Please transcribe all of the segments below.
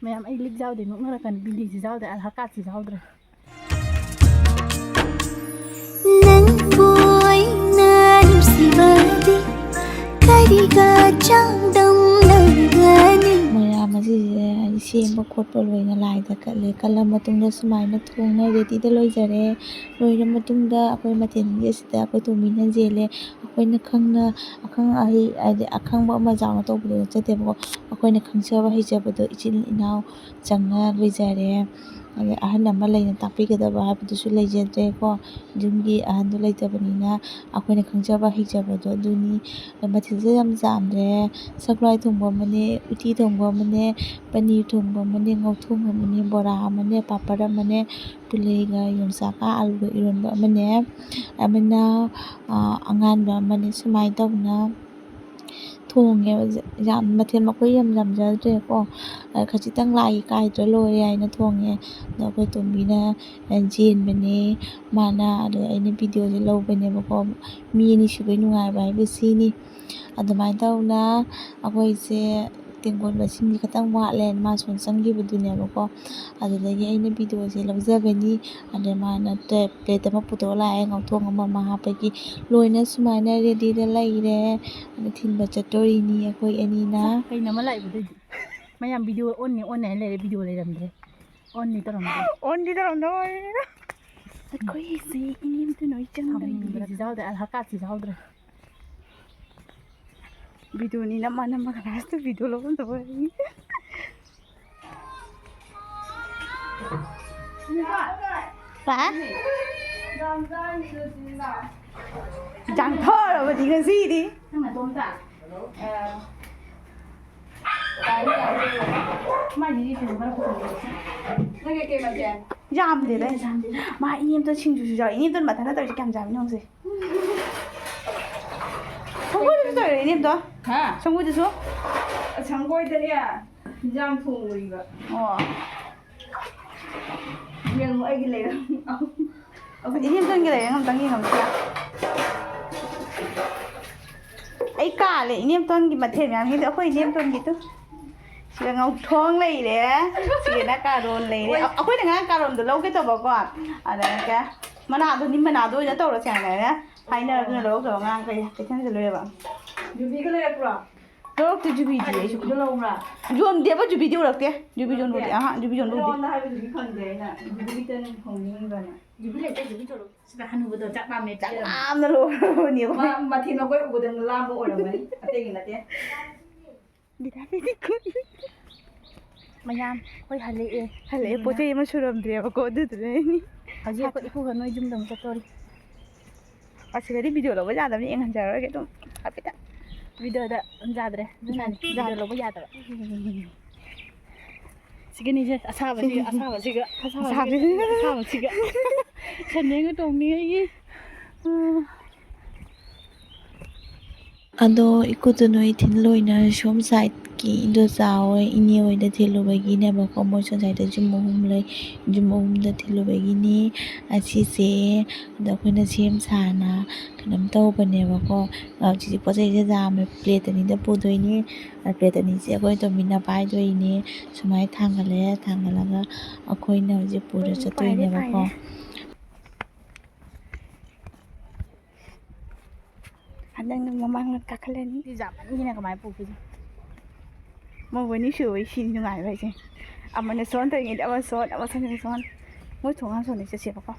ꯃꯌꯥꯝ ꯑꯩ ꯂꯤꯛ ꯌꯥꯎꯗꯦ ꯅꯣꯛꯅꯔꯛꯀꯅꯤ ꯕꯤꯟꯗꯤꯁꯤ ꯌꯥꯎꯗꯦ ꯑꯜꯍꯀꯥꯠꯁꯤ ꯌꯥꯎꯗ꯭ꯔꯦ ꯅꯪꯕꯨ ꯑꯩꯅ ꯅꯨꯡꯁꯤꯕꯗꯤ ꯀꯔꯤꯒ ꯆꯥꯡꯗꯝꯅꯒꯅꯤ ꯃꯌꯥꯝ ꯑꯁꯤꯁꯦ ꯑꯩ ꯁꯦꯝꯕ ꯈꯣꯠꯄ ꯂꯣꯏꯅ ꯂꯥꯏꯗ ꯀꯠꯂꯦ ꯀꯠꯂ ꯃꯇꯨꯡꯗ ꯁꯨꯃꯥꯏꯅ ꯊꯣꯡꯅ ꯔꯦꯗꯤꯗ ꯂꯣꯏꯖꯔꯦ ꯂꯣꯏꯔ ꯃꯇꯨꯡꯗ ꯑꯩꯈꯣꯏ ꯃꯊꯦꯜꯁꯤꯡꯁꯦ ꯑꯁꯤꯗ ꯑꯩꯈꯣꯏ ꯇꯣꯝꯕꯤꯅ ꯖꯦꯜꯂꯦ ꯑꯩꯈꯣꯏꯅ ꯑꯈꯪ ꯑꯍꯩ ꯍꯥꯏꯗꯤ ꯑꯈꯪꯕ ꯑꯃ ꯆꯥꯎꯅ ꯇꯧꯕꯗꯣ ꯅꯠꯆꯗꯦꯕꯀꯣ ꯑꯩꯈꯣꯏꯅ ꯈꯪꯖꯕ ꯍꯩꯖꯕꯗꯣ ꯏꯆꯤꯜ ꯏꯅꯥꯎ ꯆꯪꯅ ꯂꯣꯏꯖꯔꯦ ꯑꯗꯩ ꯑꯍꯟ ꯑꯃ ꯂꯩꯅ ꯇꯥꯛꯄꯤꯒꯗꯕ ꯍꯥꯏꯕꯗꯨꯁꯨ ꯂꯩꯖꯗ꯭ꯔꯦꯀꯣ ꯌꯨꯝꯒꯤ ꯑꯍꯟꯗꯣ ꯂꯩꯇꯕꯅꯤꯅ ꯑꯩꯈꯣꯏꯅ ꯈꯪꯖꯕ ꯍꯩꯖꯕꯗꯣ ꯑꯗꯨꯅꯤ ꯃꯊꯦꯜꯁꯦ ꯌꯥꯝ ꯌꯥꯝꯗ꯭ꯔꯦ ꯁꯒꯣꯜ ꯊꯣꯡꯕ ꯑꯃꯅꯦ ꯎꯇꯤ ꯊꯣꯡꯕ ꯑꯃꯅꯦ ꯄꯅꯤꯔ ꯊꯣꯡꯕ ꯑꯃꯅꯦ ꯉꯧꯊꯣꯡ ꯑꯃꯅꯦ ꯕꯣꯔꯥ ꯑꯃꯅꯦ ꯄꯥꯄꯔ ꯑꯃꯅꯦ ꯄꯨꯂꯩꯒ ꯌꯣꯡꯆꯥꯛꯀ ꯑꯂꯨꯒ ꯏꯔꯣꯟꯕ ꯑꯃꯅꯦ ꯑꯃꯅ ꯑꯉꯥꯟꯕ ꯑꯃꯅꯦ ꯁꯨꯃꯥꯏꯅ ꯇꯧꯅ ꯊꯣꯡꯉꯦꯕ ꯌꯥꯝ ꯃꯊꯦꯜ ꯃꯈꯣꯏ ꯌꯥꯝ ꯌꯥꯝꯖꯗ꯭ꯔꯦꯀꯣ ꯈꯖꯤꯛꯇꯪ ꯂꯥꯏꯒꯤ ꯀꯥꯏꯗ꯭ꯔ ꯂꯣꯏꯔꯦ ꯍꯥꯏꯅ ꯊꯣꯡꯉꯦ ꯑꯗꯣ ꯑꯩꯈꯣꯏ ꯇꯣꯝꯕꯤꯅ ꯆꯦꯟꯕꯅꯦ ꯃꯥꯅ ꯑꯗꯨꯒ ꯑꯩꯅ ꯚꯤꯗꯤꯑꯣꯁꯦ ꯂꯧꯕꯅꯦꯕꯀꯣ ꯃꯤ ꯑꯅꯤ ꯁꯨꯕꯩ ꯅꯨꯡꯉꯥꯏꯕ ꯍꯥꯏꯕ ꯁꯤꯅꯤ ꯑꯗꯨꯃꯥꯏꯅ ꯇꯧꯅ ꯑꯩꯈꯣꯏꯁꯦ ꯇꯦꯡꯀꯣꯠ ꯃꯁꯤꯡꯁꯦ ꯈꯤꯇꯪ ꯋꯥꯠꯂꯦ ꯃꯥ ꯁꯣꯝ ꯆꯪꯈꯤꯕꯗꯨꯅꯦꯕꯀꯣ ꯑꯗꯨꯗꯒꯤ ꯑꯩꯅ ꯚꯤꯗꯤꯑꯣꯁꯦ ꯂꯧꯖꯕꯅꯤ ꯑꯗꯩ ꯃꯥꯅ ꯄ꯭ꯂꯦꯠ ꯑꯃ ꯄꯨꯊꯣꯛꯑ ꯂꯥꯛꯑꯦ ꯉꯧꯊꯣꯡ ꯑꯃ ꯍꯥꯞꯄꯒꯤ ꯂꯣꯏꯅ ꯁꯨꯃꯥꯏꯅ ꯔꯦꯗꯤꯗ ꯂꯩꯔꯦ ꯑꯗ ꯊꯤꯟꯕ ꯆꯠꯇꯣꯔꯤꯅꯤ ꯑꯩꯈꯣꯏ ꯑꯅꯤꯅ ꯀꯩꯅꯣ ꯑꯃ ꯂꯥꯛꯏꯕꯗꯩꯗꯤ ꯃꯌꯥꯝ ꯚꯤꯗꯤꯑꯣ ꯑꯣꯟꯅꯤ ꯍꯥꯏꯅ ꯂꯩꯔꯦ ꯚꯤꯗꯤꯑꯣ ꯂꯩꯔꯝꯗ꯭ꯔꯦ ꯑꯣꯟꯗꯤ ꯇꯧꯔꯝꯗꯧ ꯑꯩꯈꯣꯏꯁꯦ ꯏꯅꯦꯝꯇ ꯅꯣꯏ ꯕꯤꯟꯗꯤꯁꯤ ꯌꯥꯎꯗ꯭ꯔꯦ ꯑꯜꯍꯀꯥꯠꯁꯤ ꯌꯥꯎꯗ꯭ꯔꯦ ꯚꯤꯗꯤꯑꯣꯅꯤ ꯅꯝꯃꯒ ꯂꯥꯁꯇ ꯚꯤꯗꯤꯑꯣ ꯂꯧꯐꯝꯗꯕ ꯖꯥꯡꯊꯔꯕꯗꯤ ꯉꯁꯤꯗꯤ ꯌꯥꯝꯗꯦꯗ ꯃꯥ ꯏꯅꯦꯝꯇ ꯁꯤꯡꯖꯨꯁꯨ ꯌꯥꯎꯏ ꯏꯅꯦꯝꯇ ꯃꯊꯟꯇ ꯇꯧꯔꯤꯁꯦ ꯀꯌꯥꯝ ꯆꯥꯃꯤꯅꯣ ꯌꯦꯡꯉꯨꯁꯦ ꯁꯪꯒꯣꯏꯗꯁꯨ ꯇꯧꯔꯦ ꯏꯅꯦꯝꯇꯣ ꯁꯪꯒꯣꯏꯗꯁꯨ ꯁꯪꯒꯣꯏꯗꯅꯦ ꯍꯤꯟꯖꯥꯡ ꯊꯣꯡꯉꯨꯔꯤꯕ ꯑꯣ ꯌꯦꯡꯉꯨ ꯑꯩꯒꯤ ꯂꯩꯔꯝ ꯏꯅꯦꯝꯇꯣꯟꯒꯤ ꯂꯩꯔꯪ ꯑꯝꯇꯪ ꯌꯦꯡꯉꯝꯁꯤꯔ ꯑꯩ ꯀꯥꯜꯂꯦ ꯏꯅꯦꯝꯇꯣꯟꯒꯤ ꯃꯊꯦꯜ ꯃꯌꯥꯝꯒꯤꯗꯤ ꯑꯩꯈꯣꯏ ꯏꯅꯦꯝꯇꯣꯟꯒꯤꯗꯨ ꯁꯤꯗ ꯉꯧꯊꯣꯡ ꯂꯩꯔꯦ ꯁꯤꯗꯅ ꯀꯥꯔꯣꯟ ꯂꯩꯔꯦ ꯑꯩꯈꯣꯏꯅ ꯉꯔꯥꯡ ꯀꯥꯔꯣꯟꯗꯣ ꯂꯧꯒꯦ ꯇꯧꯕꯀꯣ ꯑꯗ ꯃꯅꯥꯗꯣ ꯅꯤꯝ ꯃꯅꯥꯗꯣ ꯑꯣꯏꯅ ꯇꯧꯔꯁꯦ ꯍꯥꯏꯅ ꯍꯥꯏꯅꯔꯗꯨꯅ ꯂꯧꯔꯛꯇꯕ ꯉꯔꯥꯡ ꯀꯩꯊꯦꯜꯁꯤꯜꯂꯨꯔꯦꯕ ꯌꯨꯕꯤꯒ ꯂꯩꯔꯛꯄ꯭ꯔꯣ ꯂꯧꯔꯛꯇꯦ ꯖꯨꯕꯤꯗꯤ ꯑꯩꯁꯨ ꯂꯧꯕ꯭ꯔꯥ ꯌꯣꯟꯗꯦꯕ ꯖꯨꯕꯤꯗꯤ ꯎꯔꯛꯇꯦ ꯖꯨꯕꯤ ꯌꯣꯟꯕꯗꯤ ꯖꯨꯕꯤ ꯌꯣꯟꯕ ꯎꯗꯦ ꯑꯩꯉꯣꯟꯗ ꯍꯥꯏꯕꯗꯨꯗꯤ ꯈꯪꯗꯦ ꯑꯩꯅ ꯌꯨꯕꯤꯇꯅ ꯊꯣꯡꯅꯤꯡꯉꯤꯕꯅ ꯌꯨꯕꯤ ꯂꯩꯇꯦ ꯌꯨꯕꯤ ꯆꯣꯔꯣ ꯁꯤꯗ ꯍꯅꯨꯕꯗꯣ ꯆꯥꯛ ꯄꯥꯝꯃꯦ ꯌꯥꯝꯅ ꯂꯣꯏꯔꯕꯅꯦꯕ ꯃꯊꯦꯜ ꯑꯩꯈꯣꯏ ꯎꯕꯗ ꯂꯥꯝꯕ ꯑꯣꯏꯔꯝꯒꯅꯤ ꯑꯇꯩꯒꯤ ꯅꯠꯇꯦ ꯃꯌꯥꯝ ꯑꯩꯈꯣꯏ ꯍꯜꯂꯛꯑꯦ ꯄꯣꯠ ꯆꯩ ꯑꯃ ꯁꯨꯔꯝꯗ꯭ꯔꯦꯕꯀꯣ ꯑꯗꯨꯗꯨꯅꯅꯤ ꯍꯧꯖꯤꯛ ꯑꯩꯈꯣꯏ ꯏꯄꯨꯒ ꯅꯣꯏ ꯌꯨꯝꯗ ꯑꯃꯨꯛ ꯆꯠꯇꯣꯔꯤ ꯑꯁꯤꯗꯗꯤ ꯚꯤꯗꯤꯑꯣ ꯂꯧꯕ ꯌꯥꯗꯕꯅꯤ ꯌꯦꯡꯍꯟꯖꯔꯔꯣꯏꯒꯦ ꯑꯗꯨꯝ ꯍꯥꯏꯐꯦꯠꯇꯪ ꯚꯤꯗꯤꯑꯣꯗ ꯌꯥꯗ꯭ꯔꯦ ꯑꯗꯨꯅꯅꯤ ꯚꯤꯗꯤꯑꯣ ꯂꯧꯕ ꯌꯥꯗꯕ ꯁꯤꯒꯅꯤꯁꯦ ꯑꯁꯥꯕꯁꯤꯒ ꯁꯟꯌꯦꯡꯒ ꯇꯣꯡꯅꯤꯡꯉꯩꯒꯤ ꯑꯗꯣ ꯏꯀꯨꯠꯇ ꯅꯣꯏ ꯊꯤꯜꯂꯣꯏꯅ ꯁꯣꯝ ꯁꯥꯏꯠꯀꯤ ꯏꯟꯗꯣꯆꯥ ꯍꯣꯏ ꯏꯅꯦ ꯍꯣꯏꯗ ꯊꯤꯜꯂꯨꯕꯒꯤꯅꯦꯕꯀꯣ ꯃꯣꯏ ꯁꯣꯝ ꯁꯥꯏꯠꯇ ꯌꯨꯝ ꯑꯍꯨꯝ ꯂꯩ ꯌꯨꯝ ꯑꯍꯨꯝꯗ ꯊꯤꯜꯂꯨꯕꯒꯤꯅꯤ ꯑꯁꯤꯁꯦ ꯑꯗꯣ ꯑꯩꯈꯣꯏꯅ ꯁꯦꯝ ꯁꯥꯅ ꯀꯩꯅꯣꯝ ꯇꯧꯕꯅꯦꯕꯀꯣ ꯍꯧꯖꯤꯛꯇꯤ ꯄꯣꯠ ꯆꯩꯁꯦ ꯌꯥꯝꯃꯦ ꯄ꯭ꯂꯦꯠ ꯑꯅꯤꯗ ꯄꯨꯗꯣꯏꯅꯤ ꯄ꯭ꯂꯦꯠ ꯑꯅꯤꯁꯦ ꯑꯩꯈꯣꯏ ꯇꯣꯃꯤꯟꯅ ꯄꯥꯏꯗꯣꯏꯅꯤ ꯁꯨꯃꯥꯏꯅ ꯊꯥꯡꯒꯠꯂꯒ ꯑꯩꯈꯣꯏꯅ ꯍꯧꯖꯤꯛ ꯄꯨꯔ ꯆꯠꯇꯣꯏꯅꯦꯕꯀꯣ ꯍꯟꯗꯛꯅ ꯃꯃꯥꯡꯗ ꯀꯥꯈꯠꯂꯅꯤ ꯌꯥꯝꯃꯟꯈꯤꯅ ꯀꯃꯥꯏꯅ ꯄꯨꯈꯤꯁꯦ ꯃꯧꯕꯅꯤ ꯁꯨꯕꯩ ꯁꯤꯅꯤ ꯅꯨꯡꯉꯥꯏꯕ ꯍꯥꯏꯁꯦ ꯑꯃꯅ ꯁꯣꯟ ꯇꯧꯔꯤꯉꯩꯗ ꯑꯃ ꯁꯣꯟ ꯃꯣꯏ ꯊꯣꯡꯒꯥꯟ ꯁꯣꯟꯗꯩ ꯆꯠꯁꯦꯕꯀꯣ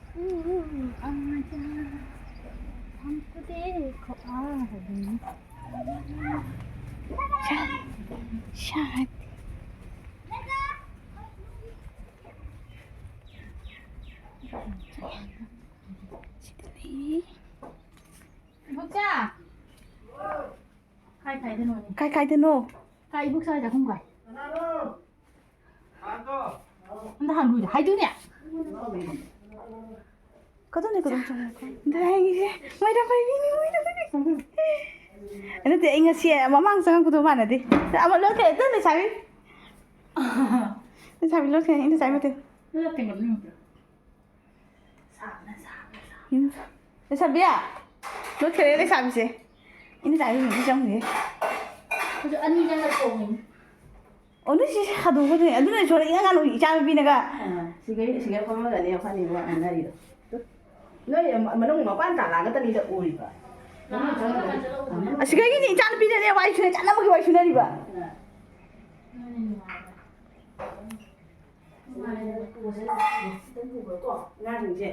ꯁꯤꯗ ꯂꯩ ꯀꯥꯏꯗꯅꯣ ꯀꯥꯏ ꯏꯕꯨꯛ ꯁꯥꯏꯗ ꯈꯨꯝꯒꯥꯏ ꯑꯝꯇ ꯍꯥꯡꯗꯣꯏꯗ ꯍꯥꯏꯗꯣꯏꯅꯦ ꯀꯗꯣꯝ ꯆꯪꯉꯛꯄ ꯍꯥꯏꯒꯤꯁꯦ ꯃꯣꯏꯗ ꯄꯥꯏꯕꯤꯅꯤ ꯅꯠꯇꯦ ꯑꯩ ꯉꯁꯤ ꯃꯃꯥꯡ ꯆꯪꯉꯛꯄꯗꯣ ꯃꯥꯟꯅꯗꯦ ꯑꯃ ꯂꯣꯠꯈ꯭ꯔꯦ ꯂꯩꯁꯥꯕꯤ ꯂꯣꯠꯈ꯭ꯔꯦ ꯑꯩꯅ ꯆꯥꯏ ꯃꯇꯦ ꯂꯩꯁꯥꯕꯤ ꯂꯣꯠꯈ꯭ꯔꯦ ꯂꯩꯁꯥꯕꯤꯁꯦ ꯑꯩꯅ ꯆꯥꯏ ꯆꯪꯉꯦ ꯍꯧꯖꯤꯛ ꯑꯅꯤ ꯆꯪꯉ ꯊꯣꯡꯉꯤꯅꯤ 오늘 씨 하도 거든 누나 저래 이거 가는 이자비나가 sigai kuma da ne fani ba anari da noi manung ma pan ta la ga tani da uri ba 시가이니 이자비네 와이슈네 짠나무기 와이슈네 봐 ngaถึงเจ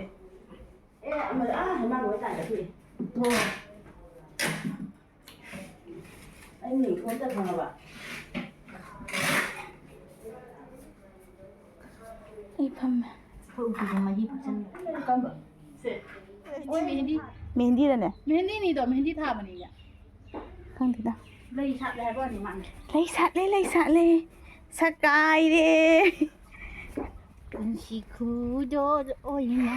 เอ๊ะมันให้มากกว่าแต่พี่ไอ้หนีคนจะทำอะไร 이 밤에 이 잠깐만. ôi mehndi 메헨디라네 mehndi नहीं तो मेहंदी था बनी क्या 강디다 लई छाप ले बनी मान 레이사레 사까이레 시쿠도 오이나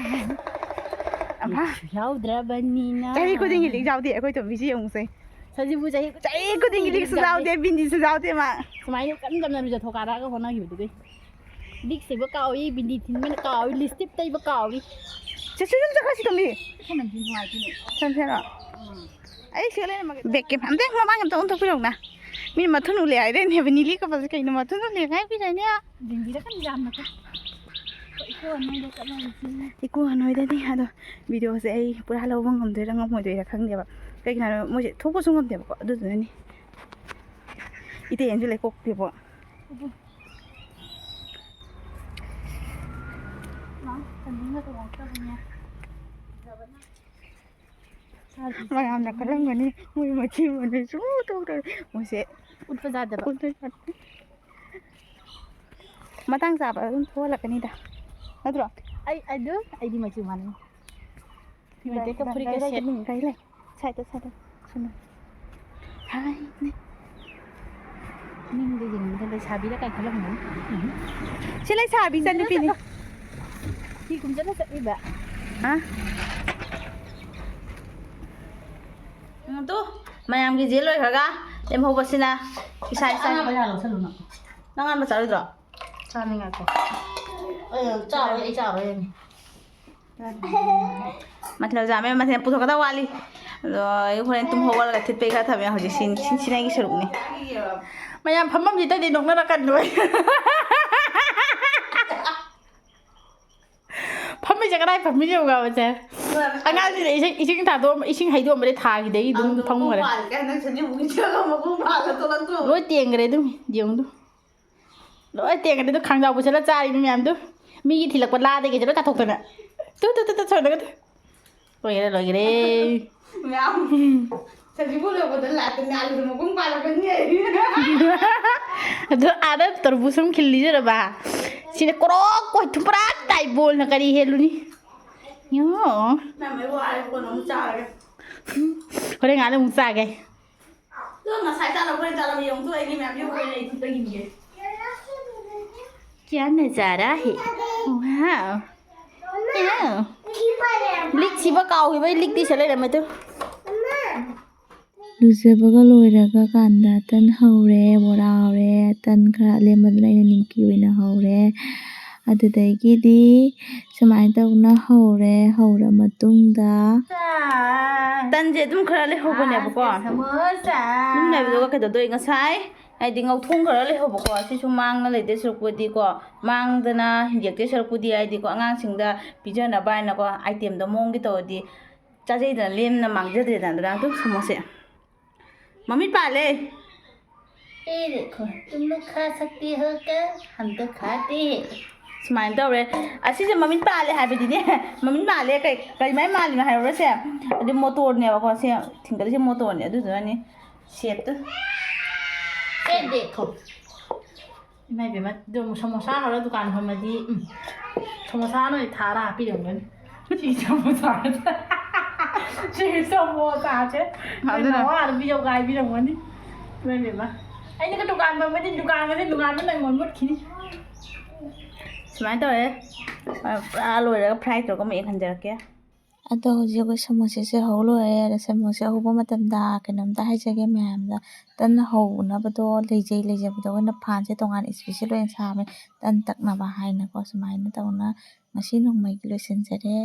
아마 야우드라 बनीना 자리 고딩이 릭 자우디 거기 좀 미지 용세 सजीबु चाहिँ 자리 고딩이 릭 수자우디 빈디 수자우디 마 सुमाइनो कन कन रुजा थोकाराको होना हिउदुकै दिक सेबो काउई बिन्दी थिन मन Kauai लिस्टिप तैबो Kauai 저좀 저가시 동리 खनम thin थोइ thin 선생아 아이 시간에 막 백개 밤대 마망 또 온통 필요나 미 마튼 울래 아이래 네브니 리가 봐서 그냥 마튼 울래 가이 비라냐 bindi कन जाम न को नैदो कन 이거 하노이데니 하도 비디오세 에이 뿌라 할로 방금 되랑 뭐도 이라 강대봐 그냥 뭐지 토고 송금 대봐 어두더니 이때 연줄래 꼭 대봐 마감나 그런 거니 뭐 뭐지 뭐는 또 뭐세 उत्प जादबा matang sa ba wala kanida nadro ai adu ai di machu man ni mate ka puri ka set ning kai lai sai ta sunu hai ning de jing de sabi da kai khalam mun silai sabi san ni pini ki kum jana sa iba ha tu mayam gi jel loi khaga em ho basina isai sai ba ya lo salu na nangan ma chalu dro cha ni nga ko cha ro ai cha ro ni मतलब जामे मतलब पुथो कदा वाली rồi hôm tum hoa là thịt bê khá thầm hồi xin anh cái sợi này mayam phamam ji ta di nok na kan doi phammi ja kadai phammi jo ga ba che anga ji ising tha do ising hai do ma de tha gi dei dum phang ma de cái nó sẽ như một cái chưa không mà cũng vào là tôi lăn tôi loi tieng gre dum diong du loi tieng gre du khang jaw bu cha la cha ri myam du mi gi thilak pa la de ge ja ta thok ta na tu choi na ga loi gre mẹ ông sao chỉ muốn được một lần là từ nhà rồi mà cũng qua là cái gì adu ada terbusum khilli jara ba sine krok ko thupra tai bol na kari helu ni yo nè mấy bữa ai còn ông cha cái kore ngale mu sa ge tôi mà sai cha là quên cha là vì ông tôi anh em yêu quên này thì tôi nhìn gì क्या नजारा है wow लिख सिबा cow बै लिख दी चले रे तो ꯂꯨꯖꯕꯒ ꯂꯣꯏꯔꯒ ꯀꯥꯟꯗ ꯇꯟ ꯍꯧꯔꯦ ꯕꯣꯔꯥ ꯍꯧꯔꯦ ꯇꯟ ꯈꯔ ꯑꯂꯦꯝꯕꯗꯨꯅ ꯑꯩꯅ ꯅꯤꯡꯀꯤ ꯑꯣꯏꯅ ꯍꯧꯔꯦ ꯑꯗꯨꯗꯒꯤꯗꯤ ꯁꯨꯃꯥꯏꯅ ꯇꯧꯅ ꯍꯧꯔ ꯃꯇꯨꯡꯗ ꯇꯟꯁꯦ ꯑꯗꯨꯝ ꯈꯔ ꯂꯩꯍꯧꯕꯅꯦꯕꯀꯣ samosa ꯑꯗꯨꯝ ꯂꯩꯕꯗꯨꯒ ꯀꯩꯗꯧꯗꯣꯏ ꯉꯁꯥꯏ ꯍꯥꯏꯗꯤ ꯉꯧꯊꯣꯡ ꯈꯔ ꯂꯩꯍꯧꯕꯀꯣ ꯁꯤꯁꯨ ꯃꯥꯡꯅ ꯂꯩꯇꯦ ꯁꯔꯨꯛꯄꯨꯗꯤꯀꯣ ꯃꯥꯡꯗꯅ ꯌꯦꯛꯇꯦ ꯁꯔꯨꯛꯄꯨꯗꯤ ꯍꯥꯏꯗꯤꯀꯣ ꯑꯉꯥꯡꯁꯤꯡꯗ ꯄꯤꯖꯅꯕ ꯍꯥꯏꯅꯀꯣ ꯑꯥꯏꯇꯦꯝꯗꯣ ꯃꯑꯣꯡꯒꯤ ꯇꯧꯔꯗꯤ ꯆꯥꯖꯩꯗꯅ ꯂꯦꯝꯅ ꯃꯥꯡꯖꯗ꯭ꯔꯦꯗꯅ ꯑꯗꯨꯅ ꯑꯗꯨꯝ ꯁꯃꯣꯁꯦ मम्मी पाले ये देखो तुम लोग खा सकती हो क्या हम तो खाते हैं सुमाइन तौरे असिसे मम्मी पाले हाइबदिने मम्मी माले कई माइ मालिनो हाइरोसे अदि मोटरनेबको से थिंगदसे मोटरने अदुजनी सेट ये देखो मैं बेमा जो समोसा हर दुकान फमदी समोसा नोइ थारा पिदंगन सी समोसा सी समोसा छे मैं वा भिडियो गाय बिदंगनी मैं बेमा आइने का दुकान फमदी दुकान में नंग मन मुट खिनी सुमाइन तौरे लोइरगा फ्राई तौरगा मे खंजरके ꯑꯗꯣ ꯍꯧꯖꯤꯛ ꯑꯩꯈꯣꯏ ꯁꯃꯣꯁꯥꯁꯦ ꯍꯧ ꯂꯣꯏꯔꯦ ꯑꯗ ꯁꯃꯣꯁꯥ ꯍꯧꯕ ꯃꯇꯝꯗ ꯀꯩꯅꯣꯝꯇ ꯍꯥꯏꯖꯒꯦ ꯃꯌꯥꯝꯗ ꯇꯟ ꯍꯧꯅꯕꯗꯣ ꯂꯩꯖꯕꯗꯣ ꯑꯩꯈꯣꯏꯅ ꯐꯥꯟꯁꯦ ꯇꯣꯉꯥꯟꯅ ꯏꯁꯄꯤꯁꯦꯜ ꯑꯣꯏꯅ ꯁꯥꯕꯅꯦ ꯇꯟ ꯇꯛꯅꯕ ꯍꯥꯏꯅꯀꯣ ꯁꯨꯃꯥꯏꯅ ꯇꯧꯅ ꯉꯁꯤ ꯅꯣꯡꯃꯒꯤ ꯂꯣꯏꯁꯤꯟꯖꯔꯦ